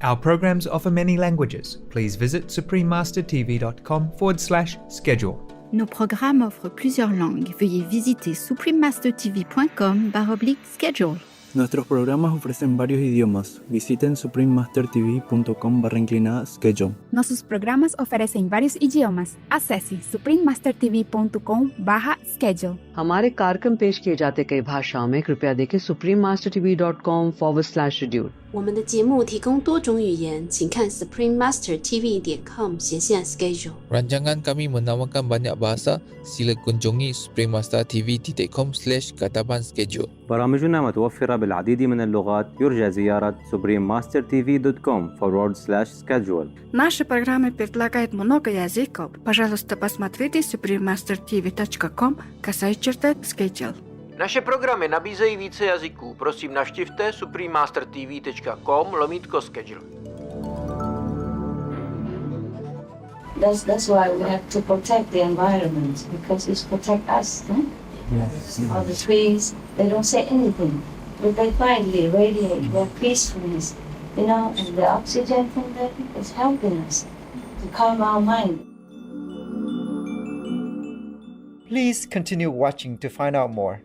Our programs offer many languages. Please visit suprememastertv.com/schedule. Nos programmes offrent plusieurs langues. Veuillez visiter suprememastertv.com/schedule. Nuestros programas ofrecen varios idiomas. Visiten suprememastertv.com/schedule. Nossos programas oferecem vários idiomas. Acesse suprememastertv.com/schedule. हमारे कार्यक्रम पेश किए जाते कई भाषाओं में कृपया देखें suprememastertv.com/schedule。我们的节目提供多种语言，请看 suprememastertv.com/schedule。 Rancangan kami menawarkan banyak bahasa. Sila kunjungi suprememastertv.com/kataban-schedule. برامجنا متوفرة بالعديد من اللغات. يرجى زيارة suprememastertv.com/schedule. Наши программы предлагают много языков. Пожалуйста, посмотрите suprememastertv.com/schedule. Naše programy nabízejí více jazyků. Prosím, navštivte suprememastertv.com/schedule. That's why we have to protect the environment, because it's protect us. No? Yes. All the trees, they don't say anything, but they finally radiate their peacefulness, and the oxygen from them is helping us to calm our mind. Please continue watching to find out more.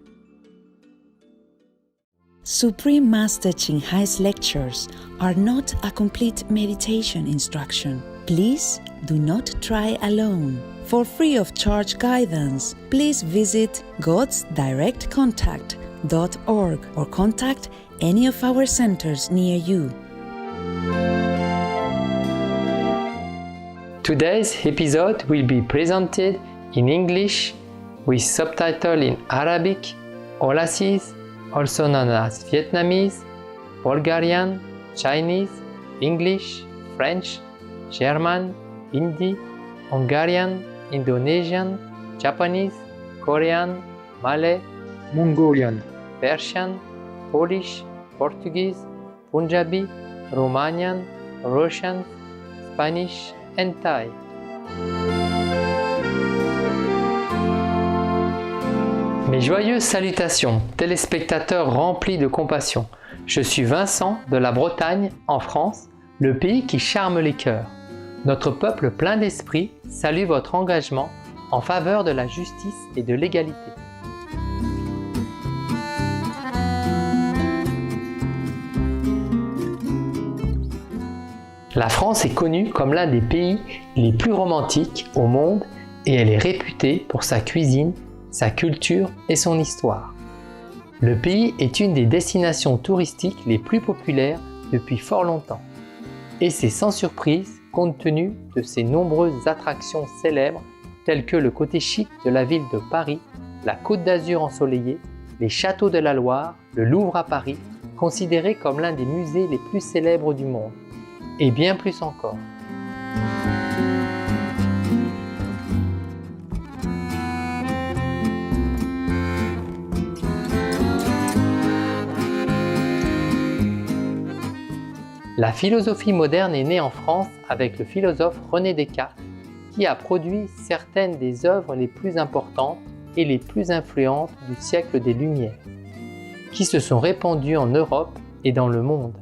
Supreme Master Ching Hai's lectures are not a complete meditation instruction. Please do not try alone. For free of charge guidance, please visit godsdirectcontact.org or contact any of our centers near you. Today's episode will be presented in English with subtitle in Arabic, Aulacese, also known as Vietnamese, Bulgarian, Chinese, English, French, German, Hindi, Hungarian, Indonesian, Japanese, Korean, Malay, Mongolian, Persian, Polish, Portuguese, Punjabi, Romanian, Russian, Spanish, and Thai. Mes joyeuses salutations, téléspectateurs remplis de compassion. Je suis Vincent de la Bretagne, en France, le pays qui charme les cœurs. Notre peuple plein d'esprit salue votre engagement en faveur de la justice et de l'égalité. La France est connue comme l'un des pays les plus romantiques au monde et elle est réputée pour sa cuisine, sa culture et son histoire. Le pays est une des destinations touristiques les plus populaires depuis fort longtemps. Et c'est sans surprise compte tenu de ses nombreuses attractions célèbres telles que le côté chic de la ville de Paris, la Côte d'Azur ensoleillée, les châteaux de la Loire, le Louvre à Paris, considéré comme l'un des musées les plus célèbres du monde, et bien plus encore. La philosophie moderne est née en France avec le philosophe René Descartes, qui a produit certaines des œuvres les plus importantes et les plus influentes du siècle des Lumières, qui se sont répandues en Europe et dans le monde.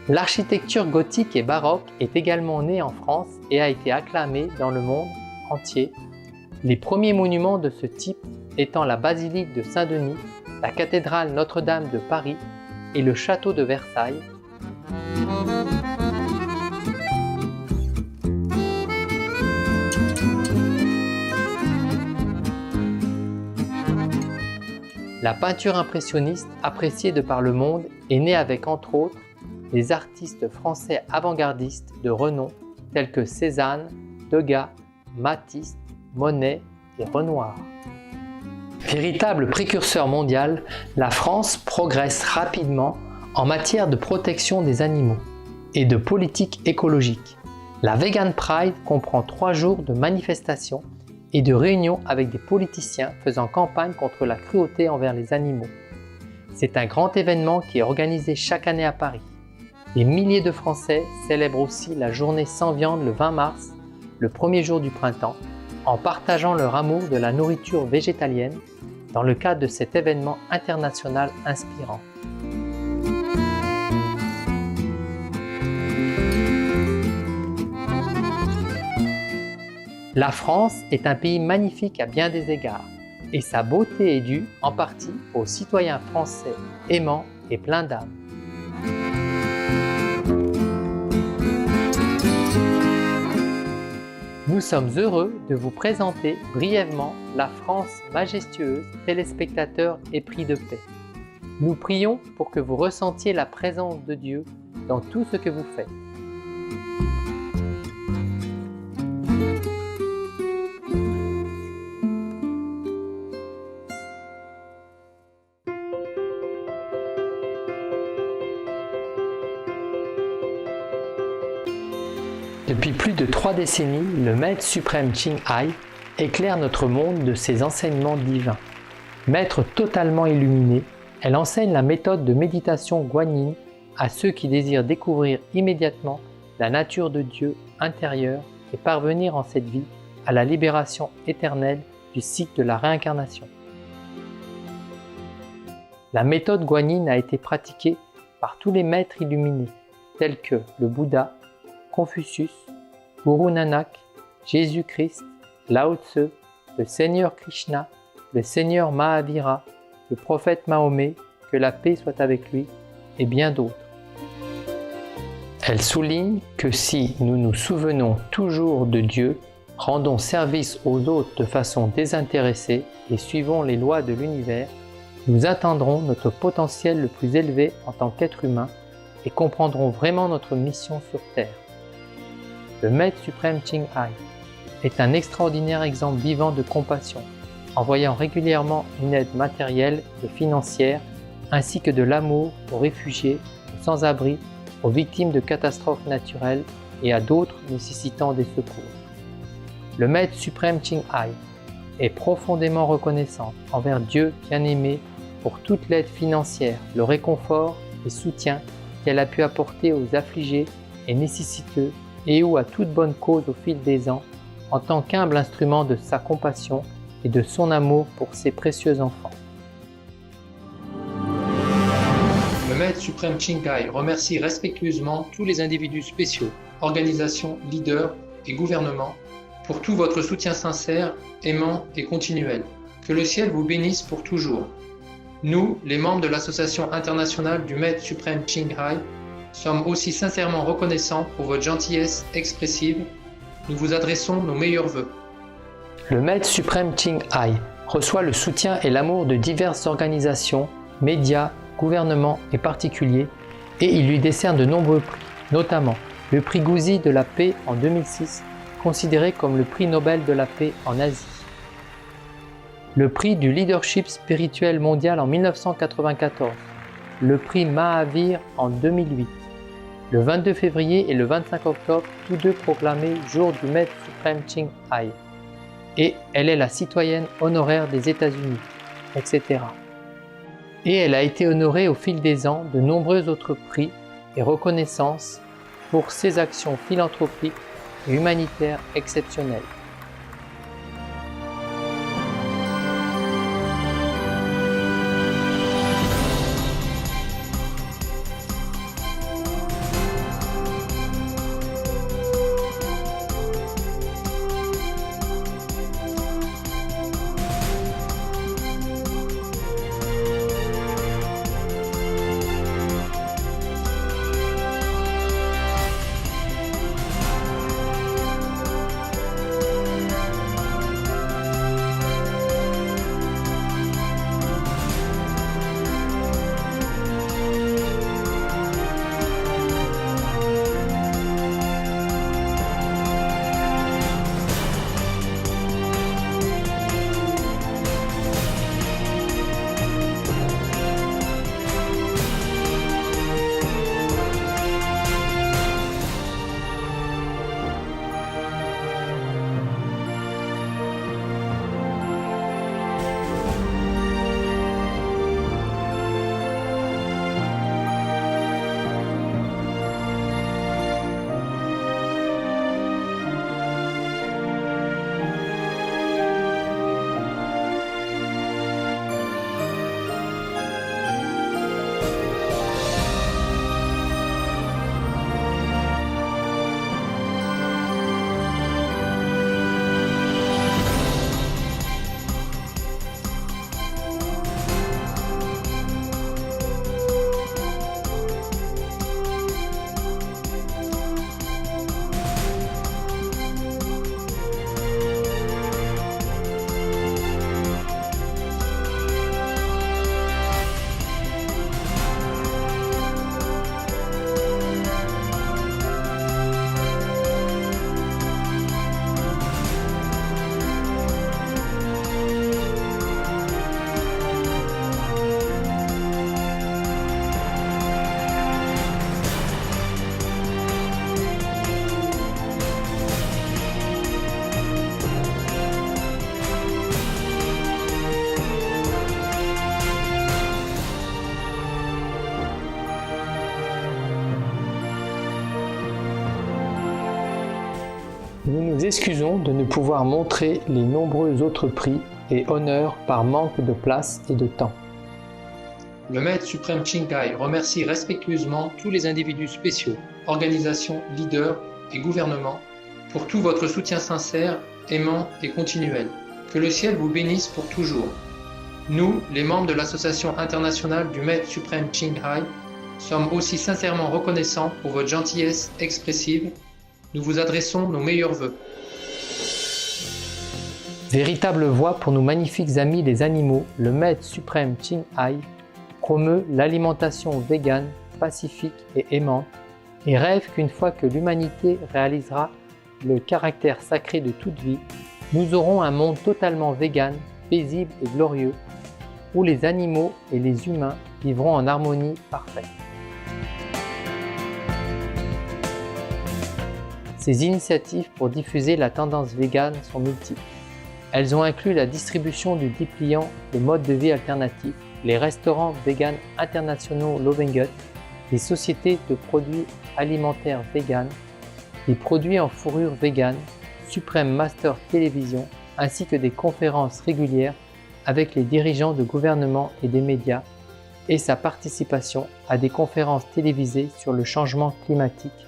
L'architecture gothique et baroque est également née en France et a été acclamée dans le monde entier. Les premiers monuments de ce type étant la basilique de Saint-Denis, la cathédrale Notre-Dame de Paris et le château de Versailles. La peinture impressionniste, appréciée de par le monde, est née avec entre autres des artistes français avant-gardistes de renom tels que Cézanne, Degas, Matisse, Monet et Renoir. Véritable précurseur mondial, la France progresse rapidement en matière de protection des animaux et de politique écologique. La Vegan Pride comprend 3 jours de manifestations et de réunions avec des politiciens faisant campagne contre la cruauté envers les animaux. C'est un grand événement qui est organisé chaque année à Paris. Des milliers de Français célèbrent aussi la journée sans viande le 20 mars, le premier jour du printemps, en partageant leur amour de la nourriture végétalienne, dans le cadre de cet événement international inspirant. La France est un pays magnifique à bien des égards, et sa beauté est due en partie aux citoyens français aimants et pleins d'âme. Nous sommes heureux de vous présenter brièvement la France majestueuse, téléspectateurs épris de paix. Nous prions pour que vous ressentiez la présence de Dieu dans tout ce que vous faites. Depuis plus de 3 décennies, le Maître suprême Ching Hai éclaire notre monde de ses enseignements divins. Maître totalement illuminé, elle enseigne la méthode de méditation Guanyin à ceux qui désirent découvrir immédiatement la nature de Dieu intérieur et parvenir en cette vie à la libération éternelle du cycle de la réincarnation. La méthode Guanyin a été pratiquée par tous les maîtres illuminés, tels que le Bouddha, Confucius, Guru Nanak, Jésus-Christ, Lao Tse, le Seigneur Krishna, le Seigneur Mahavira, le prophète Mahomet, que la paix soit avec lui, et bien d'autres. Elle souligne que si nous nous souvenons toujours de Dieu, rendons service aux autres de façon désintéressée et suivons les lois de l'univers, nous atteindrons notre potentiel le plus élevé en tant qu'être humain et comprendrons vraiment notre mission sur Terre. Le Maître suprême Ching Hai est un extraordinaire exemple vivant de compassion, envoyant régulièrement une aide matérielle et financière, ainsi que de l'amour aux réfugiés, aux sans-abri, aux victimes de catastrophes naturelles et à d'autres nécessitant des secours. Le Maître suprême Ching Hai est profondément reconnaissant envers Dieu bien-aimé pour toute l'aide financière, le réconfort et soutien qu'elle a pu apporter aux affligés et nécessiteux et ou à toute bonne cause au fil des ans, en tant qu'humble instrument de sa compassion et de son amour pour ses précieux enfants. Le Maître suprême Ching Hai remercie respectueusement tous les individus spéciaux, organisations, leaders et gouvernements pour tout votre soutien sincère, aimant et continuel. Que le ciel vous bénisse pour toujours. Nous, les membres de l'Association internationale du Maître suprême Ching Hai, sommes aussi sincèrement reconnaissants pour votre gentillesse expressive. Nous vous adressons nos meilleurs vœux. Le Maître suprême Ching Hai reçoit le soutien et l'amour de diverses organisations, médias, gouvernements et particuliers, et il lui décerne de nombreux prix, notamment le prix Gouzi de la paix en 2006, considéré comme le prix Nobel de la paix en Asie. Le prix du leadership spirituel mondial en 1994, le prix Mahavir en 2008, le 22 février et le 25 octobre, tous deux proclamés jour du Maître suprême Ching Hai. Et elle est la citoyenne honoraire des États-Unis, etc. Et elle a été honorée au fil des ans de nombreux autres prix et reconnaissances pour ses actions philanthropiques et humanitaires exceptionnelles. Nous nous excusons de ne pouvoir montrer les nombreux autres prix et honneurs par manque de place et de temps. Le Maître suprême Ching Hai remercie respectueusement tous les individus spéciaux, organisations, leaders et gouvernements pour tout votre soutien sincère, aimant et continuel. Que le ciel vous bénisse pour toujours. Nous, les membres de l'Association internationale du Maître suprême Ching Hai, sommes aussi sincèrement reconnaissants pour votre gentillesse expressive. Nous vous adressons nos meilleurs vœux. Véritable voix pour nos magnifiques amis les animaux, le Maître suprême Ching Hai promeut l'alimentation végane, pacifique et aimante et rêve qu'une fois que l'humanité réalisera le caractère sacré de toute vie, nous aurons un monde totalement végane, paisible et glorieux, où les animaux et les humains vivront en harmonie parfaite. Ces initiatives pour diffuser la tendance végane sont multiples. Elles ont inclus la distribution du dépliant de mode de vie alternatif, les restaurants véganes internationaux Lovengut, des sociétés de produits alimentaires véganes, des produits en fourrure végane, Supreme Master Télévision, ainsi que des conférences régulières avec les dirigeants de gouvernements et des médias, et sa participation à des conférences télévisées sur le changement climatique,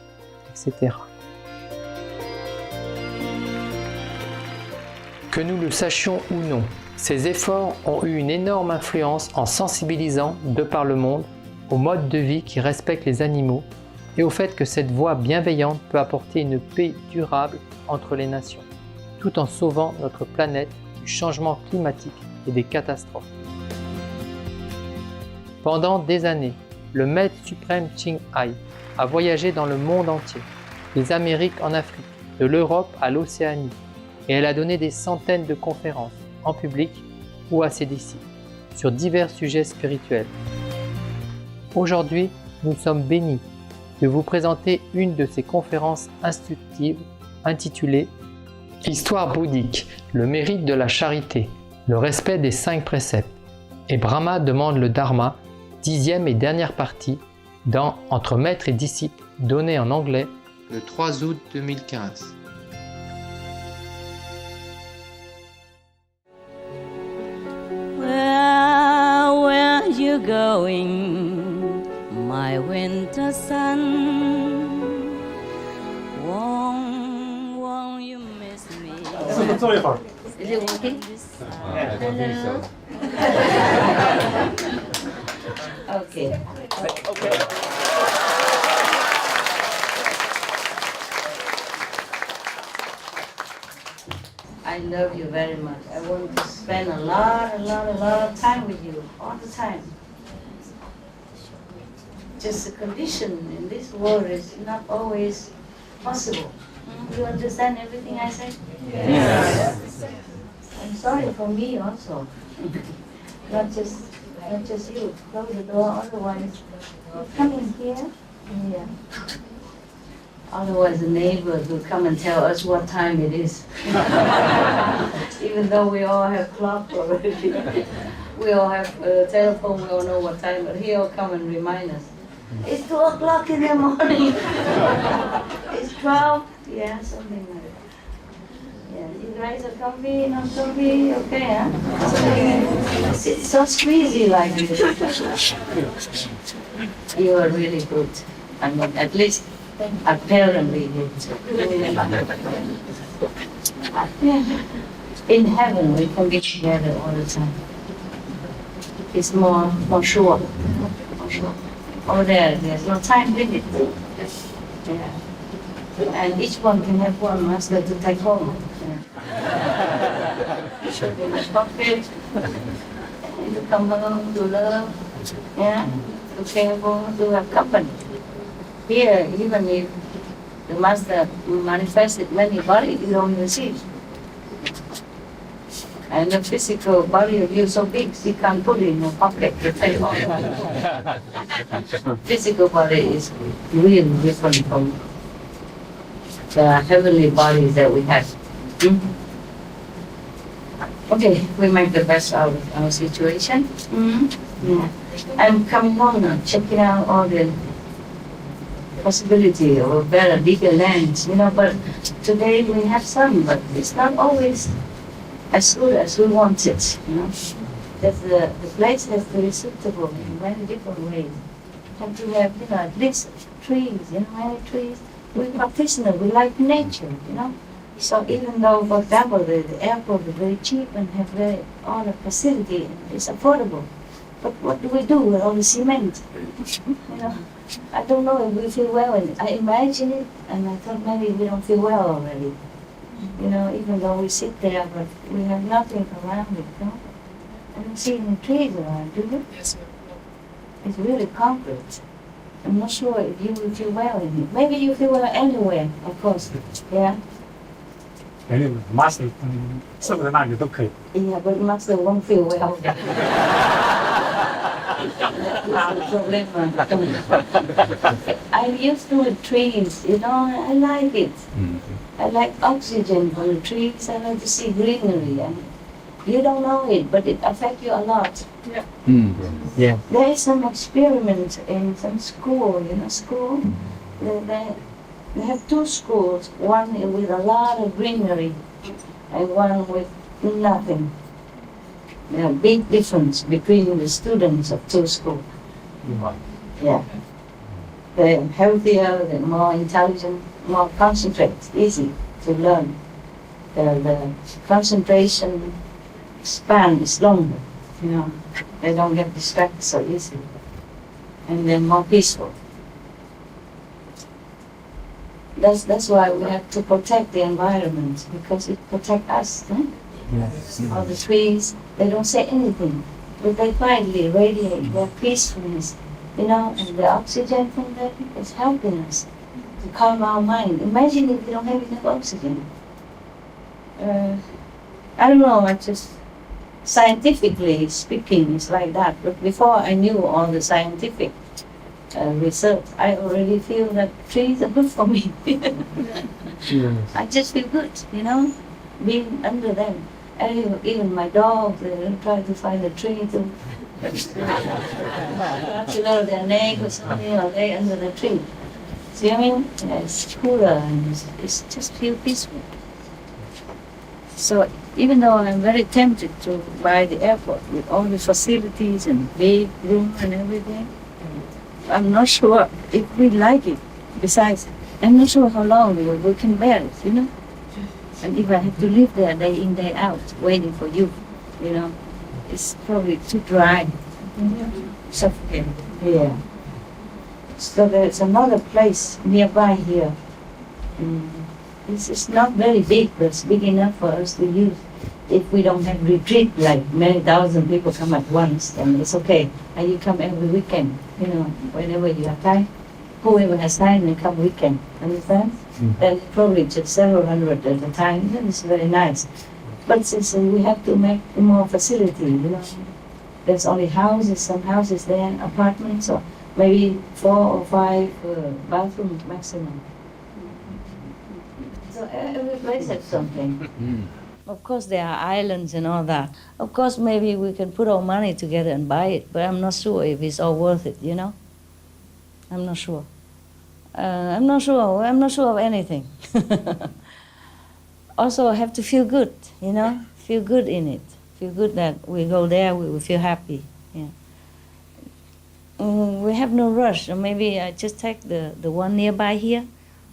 etc. Que nous le sachions ou non, ces efforts ont eu une énorme influence en sensibilisant, de par le monde, au mode de vie qui respecte les animaux et au fait que cette voie bienveillante peut apporter une paix durable entre les nations, tout en sauvant notre planète du changement climatique et des catastrophes. Pendant des années, le Maître suprême Ching Hai a voyagé dans le monde entier, des Amériques en Afrique, de l'Europe à l'Océanie, et elle a donné des centaines de conférences, en public ou à ses disciples, sur divers sujets spirituels. Aujourd'hui, nous sommes bénis de vous présenter une de ces conférences instructives intitulée « Histoire bouddhique, le mérite de la charité, le respect des 5 préceptes » et Brahma demande le Dharma, 10e et dernière partie, dans Entre maître et disciple, donnée en anglais le 3 août 2015. Where you going, my winter sun? Won't you miss me? Is it working? Hello. Okay. I love you very much. I want to spend a lot of time with you all the time. Just the condition in this world is not always possible. You understand everything I say? Yes. I'm sorry for me also. Not just you. Close the door, otherwise come in here. Yeah. Otherwise the neighbors will come and tell us what time it is. Even though we all have clock already. We all have telephone, we all know what time, but he'll come and remind us. It's 2 o'clock in the morning. It's 12. Yeah, something like that. Yeah, you guys are comfy, not comfy, okay, huh? It's so squeezy like this. You are really good. I mean, at least apparently good. Yeah. In heaven, we can get together all the time. It's more sure. More sure. Over there's no time limit. Yeah. And each one can have one master to take home. Yeah. Should be much comfort. To come home, to love, yeah, to care for, to have company. Here, even if the master manifested many bodies, you don't even see it. And the physical body of you is so big, you can't put it in your pocket to take all. Physical body is really different from the heavenly bodies that we have. Okay, we make the best out of our situation. Yeah. I'm coming home now, checking out all the possibility of a better, bigger land, you know, but today we have some, but it's not always as good as we want it, you know. That the place has to be suitable in many different ways. And to have, you know, at least trees, you know, many trees. We're practitioners, we like nature, you know. So even though, for example, the airport is very cheap and have all the facility and it's affordable, but what do we do with all the cement? You know, I don't know if we feel well in it. I imagine it, and I thought maybe we don't feel well already. You know, even though we sit there, but we have nothing around it, you know. I don't see any trees around, do you? Yes, ma'am. It's really concrete. I'm not sure if you will feel well in it. Maybe you feel well anywhere, of course. Yeah. Master 生在那里都可以。 Yeah, but master won't feel well. I'm used to the trees, you know, I like it. I like oxygen from the trees, I like to see greenery. And you don't know it, but it affects you a lot. Yeah. Yeah. There is some experiment in some school, you know, school. They have two schools, one with a lot of greenery and one with nothing. There's a big difference between the students of two schools. Yeah. They're healthier, they're more intelligent, more concentrated, easy to learn. The concentration span is longer, you know. They don't get distracted so easily. And they're more peaceful. That's why we have to protect the environment, because it protects us. Yes. All the trees, they don't say anything, but they quietly radiate their peacefulness, you know, and the oxygen from them is helping us to calm our mind. Imagine if we don't have enough oxygen. I don't know, I just, scientifically speaking, it's like that, but before I knew all the scientific research, I already feel that trees are good for me. I just feel good, you know, being under them. And even my dog, they try to find a tree to know their neck or something, or lay under the tree. See what I mean? Yeah, it's cooler and it's just feel peaceful. So even though I'm very tempted to buy the airport with all the facilities and big room and everything, I'm not sure if we like it. Besides, I'm not sure how long we can bear it, you know? And if I have to live there day in, day out, waiting for you, you know, it's probably too dry, suffocating. Yeah. So there's another place nearby here. It's not very big, but it's big enough for us to use. If we don't have retreat, like many thousand people come at once, then it's okay. And you come every weekend, you know, whenever you have time. Whoever has time, they come weekend, understand? Then probably just several hundred at a time, then it's very nice. But since we have to make more facility, you know, there's only houses, some houses there, apartments, or maybe 4 or 5 bathrooms maximum. So every place has something. Of course, there are islands and all that. Of course, maybe we can put our money together and buy it, but I'm not sure if it's all worth it, you know? I'm not sure. I'm not sure of anything. Also, I have to feel good, you know? Feel good in it. Feel good that we go there, we will feel happy. Yeah. We have no rush. Or maybe I just take the one nearby here,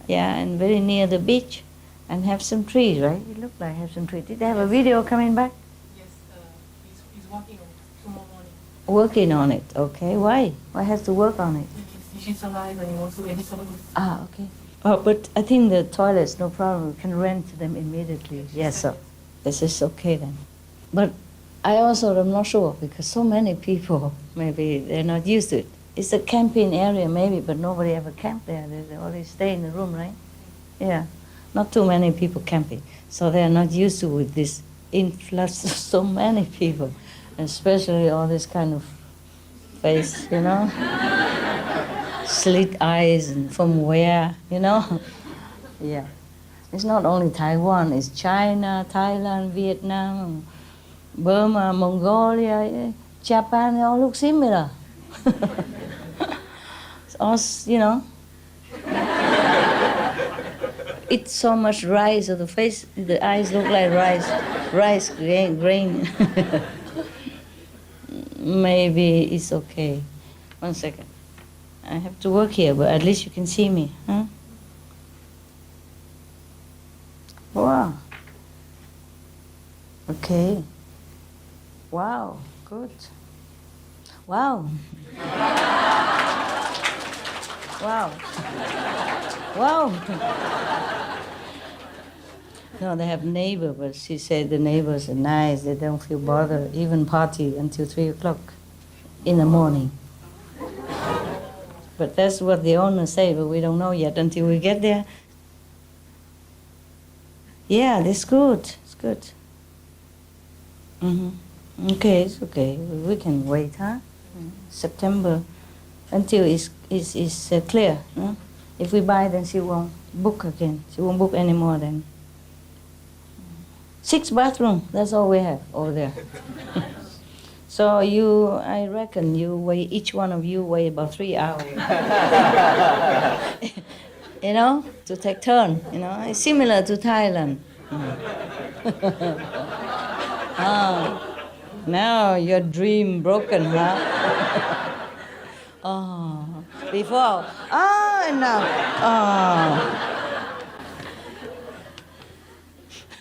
yeah, and very near the beach, and have some trees, right? It looked like I have some trees. Did they have a video coming back? Yes, he's working on it tomorrow morning. Working on it, okay. Why? Why has to work on it? He's alive and he wants to edit some of it. Ah, okay. Oh, but I think the toilets, no problem. We can rent them immediately. Yes, sir. This is okay then. But I also am not sure because so many people, maybe they're not used to it. It's a camping area maybe, but nobody ever camped there. They always stay in the room, right? Yeah. Not too many people camping. So they're not used to with this influx of so many people, especially all this kind of face, you know? Slit eyes and from where, you know? Yeah. It's not only Taiwan, it's China, Thailand, Vietnam, Burma, Mongolia, Japan, they all look similar. It's all, you know, eat so much rice, or the eyes look like rice grain. Maybe it's okay. 1 second. I have to work here, but at least you can see me, huh? Wow. Okay. Wow, good. Wow. Wow. Wow. No, they have neighbor, but she said the neighbors are nice. They don't feel bothered, even party until 3 o'clock in the morning. But that's what the owner say, but we don't know yet until we get there. Yeah, that's good. It's good. Okay, it's okay. We can wait, huh? September until it's clear. No? If we buy, then she won't book again. She won't book anymore then. 6 bathrooms, that's all we have over there. So I reckon each one of you weigh about 3 hours. You know, to take turn, you know, it's similar to Thailand. Now your dream broken, huh? Before, no.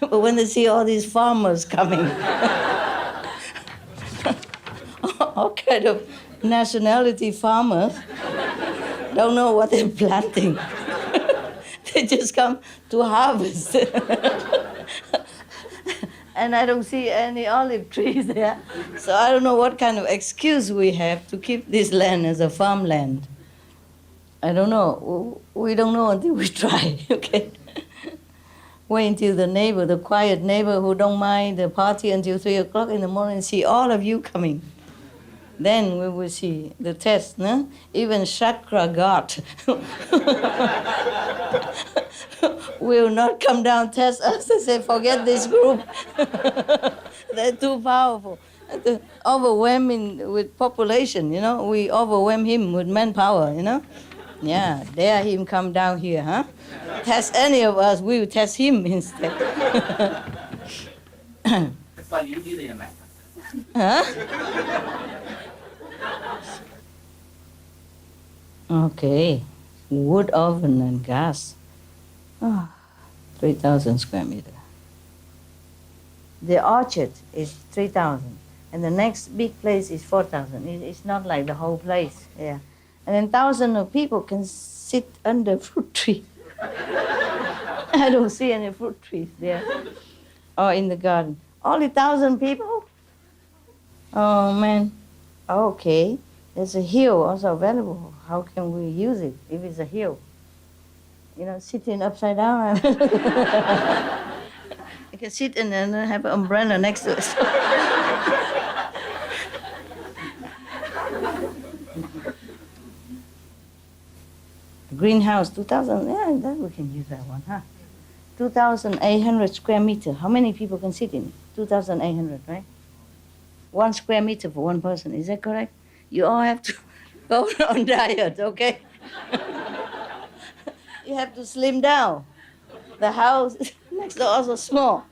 But when they see all these farmers coming, all kind of nationality farmers, don't know what they're planting. They just come to harvest. And I don't see any olive trees there. So I don't know what kind of excuse we have to keep this land as a farmland. I don't know. We don't know until we try, okay? Wait until the quiet neighbor who don't mind the party until 3 o'clock in the morning, see all of you coming. Then we will see the test, no? Even Chakra God will not come down test us and say, forget this group. They're too powerful. Overwhelming with population, you know? We overwhelm him with manpower, you know? Yeah, dare him come down here, huh? Test any of us, we will test him instead. Huh? Okay, wood oven and gas. 3,000 square meter. The orchard is 3,000, and the next big place is 4,000. It's not like the whole place, yeah. And then thousands of people can sit under fruit tree. I don't see any fruit trees there, or in the garden. Only 1,000 people? Oh man, okay. There's a hill also available. How can we use it if it's a hill? You know, sitting upside down. You can sit and then have an umbrella next to it. Greenhouse, 2,000, yeah, that we can use that one, huh? 2,800 square meter. How many people can sit in it? 2,800, right? 1 square meter for one person, is that correct? You all have to go on diet, okay? You have to slim down. The house next door also small.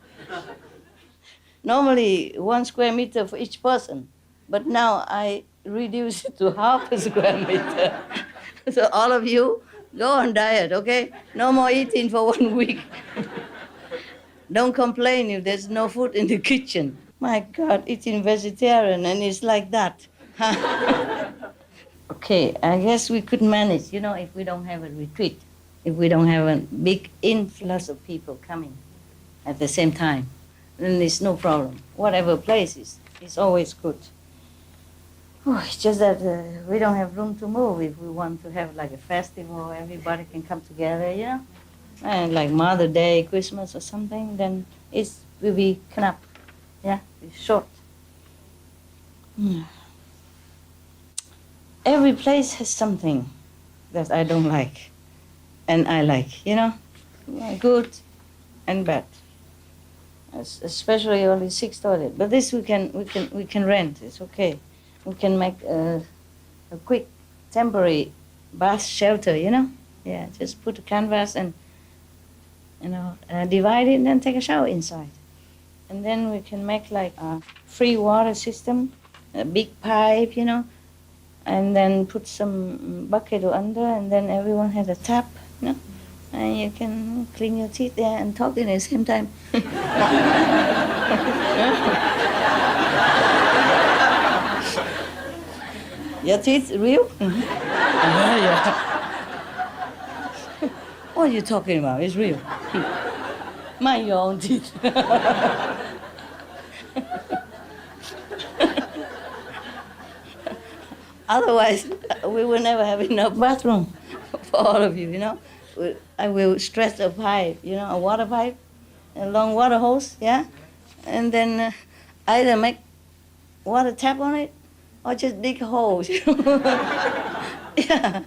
Normally 1 square meter for each person, but now I reduce it to half a square meter. So all of you, go on diet, okay? No more eating for 1 week. Don't complain if there's no food in the kitchen. My God, eating vegetarian and it's like that. Okay, I guess we could manage, you know, if we don't have a retreat, if we don't have a big influx of people coming at the same time, then there's no problem. Whatever place is, it's always good. It's just that we don't have room to move if we want to have like a festival, everybody can come together, you know? And like Mother Day, Christmas or something, then it will be knap, yeah, it's short. Every place has something that I don't like and I like, you know? Good and bad. Especially only 6 toilets. But this we can rent, it's okay. We can make a quick temporary bath shelter, you know? Yeah, just put a canvas and divide it and then take a shower inside. And then we can make like a free water system, a big pipe, and then put some bucket under, and then everyone has a tap, and you can clean your teeth there and talk at the same time. Your teeth real? Yeah. What are you talking about? It's real. Mind your own teeth. Otherwise, we will never have enough bathroom for all of you, I will stretch a pipe, a water pipe, a long water hose, yeah? And then either make water tap on it or just dig holes, Yeah.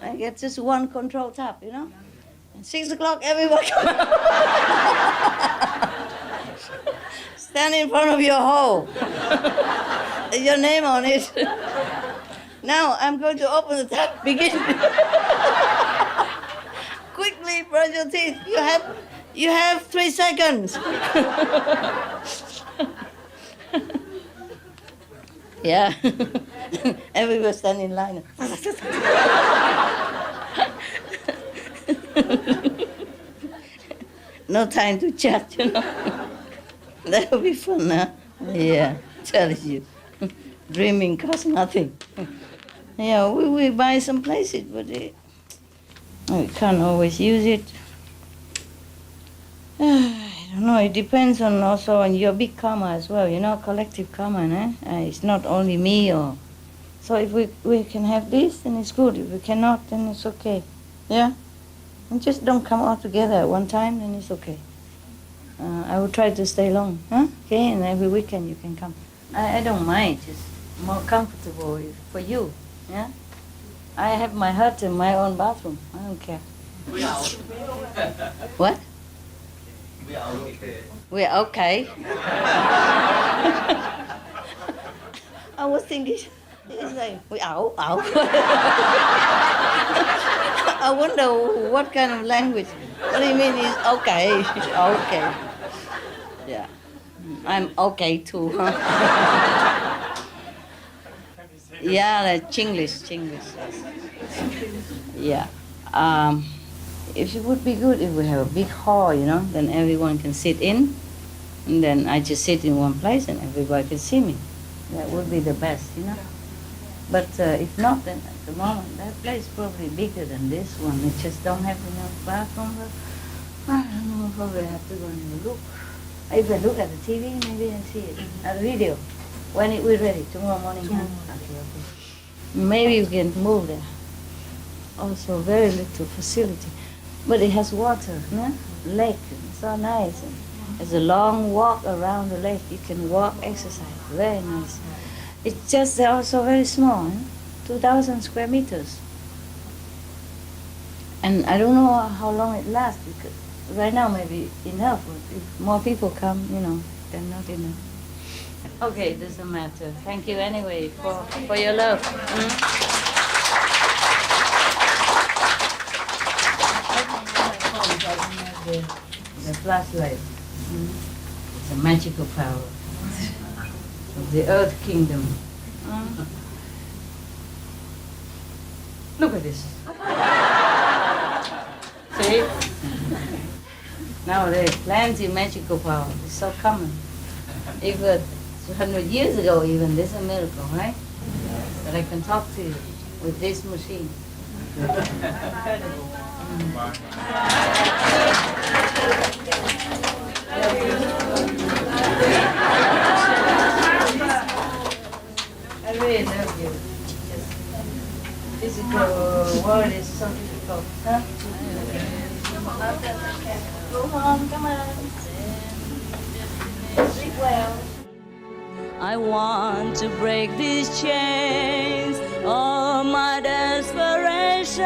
I get just one control tap, And 6 o'clock, everyone come out. Stand in front of your hole. Your name on it. Now I'm going to open the tap. Begin. Quickly brush your teeth. You have 3 seconds. Yeah. Everyone stand in line. No time to chat, That will be fun, huh? Yeah, tell you. Dreaming costs nothing. Yeah, we buy some places, but we can't always use it. I don't know, it depends also on your big karma as well, collective karma, it's not only me So if we can have this, then it's good. If we cannot, then it's okay. Yeah? And just don't come all together at one time, then it's okay. I will try to stay long, huh? Okay, and every weekend you can come. I don't mind, just more comfortable for you, yeah? I have my hut and my own bathroom. I don't care. What? We're okay. I was thinking, it's like, we out. I wonder what kind of language. What do you mean it's okay? Okay. Yeah. I'm okay too, huh? Yeah, like Chinglish. Yeah. If it would be good if we have a big hall, then everyone can sit in. And then I just sit in one place and everybody can see me. That would be the best, But if not, then at the moment, that place is probably bigger than this one. It just don't have enough bathroom. But I don't know, probably have to go and look. If I look at the TV, maybe I see it. At the video. When we're ready, tomorrow morning. Yeah. Okay. Maybe we can move there. Also, very little facility. But it has water, lake, it's so nice. And there's a long walk around the lake. You can walk, exercise, very nice. It's just also very small, 2,000 square meters. And I don't know how long it lasts, because right now maybe enough, but if more people come, then not enough. Okay, it doesn't matter. Thank you anyway for your love. The flashlight. It's a magical power of the Earth Kingdom. Look at this. See? Now there's plenty of magical power. It's so common. Even 200 years ago, even this is a miracle, right? That I can talk to you with this machine. I really love you. Physical world is so difficult, huh? Go home, come on. Sleep well. I want to break these chains of my desperation.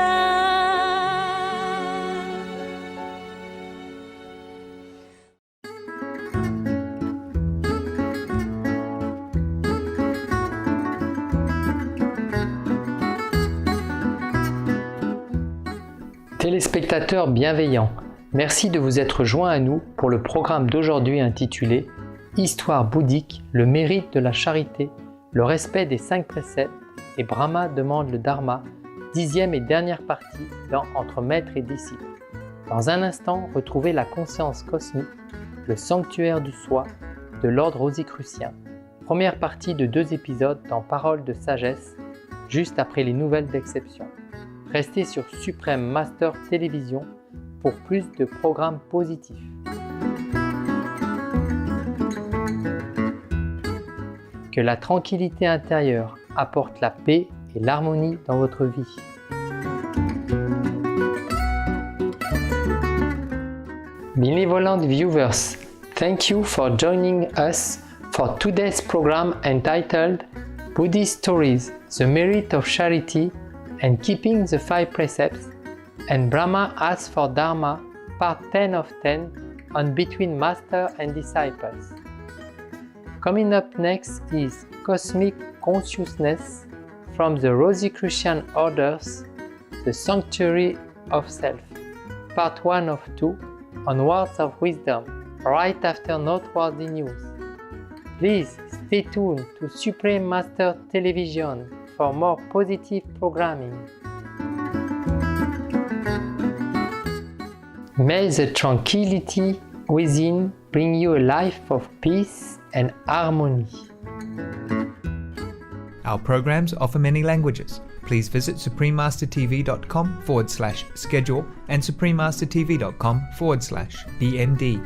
Téléspectateurs bienveillants, Merci de vous être joint à nous pour le programme d'aujourd'hui intitulé Histoire bouddhique, le mérite de la charité, le respect des 5 préceptes et Brahma demande le Dharma, 10e et dernière partie dans Entre maître et disciple. Dans un instant, retrouvez la conscience cosmique, le sanctuaire du soi de l'ordre rosicrucien. Première partie de 2 épisodes dans Paroles de sagesse, juste après les nouvelles d'exception. Restez sur Supreme Master Télévision pour plus de programmes positifs. Que la tranquillité intérieure apporte la paix et l'harmonie dans votre vie. Benevolent viewers, thank you for joining us for today's program entitled Buddhist Stories, the Merit of Charity and Keeping the 5 Precepts, and Brahma asks for Dharma, part 10 of 10, on Between Master and Disciples. Coming up next is Cosmic Consciousness from the Rosicrucian Orders, the Sanctuary of Self, part 1 of 2, on Words of Wisdom, right after noteworthy news. Please stay tuned to Supreme Master Television for more positive programming. May the tranquility within bring you a life of peace and harmony. Our programs offer many languages. Please visit suprememastertv.com/schedule and suprememastertv.com/BND.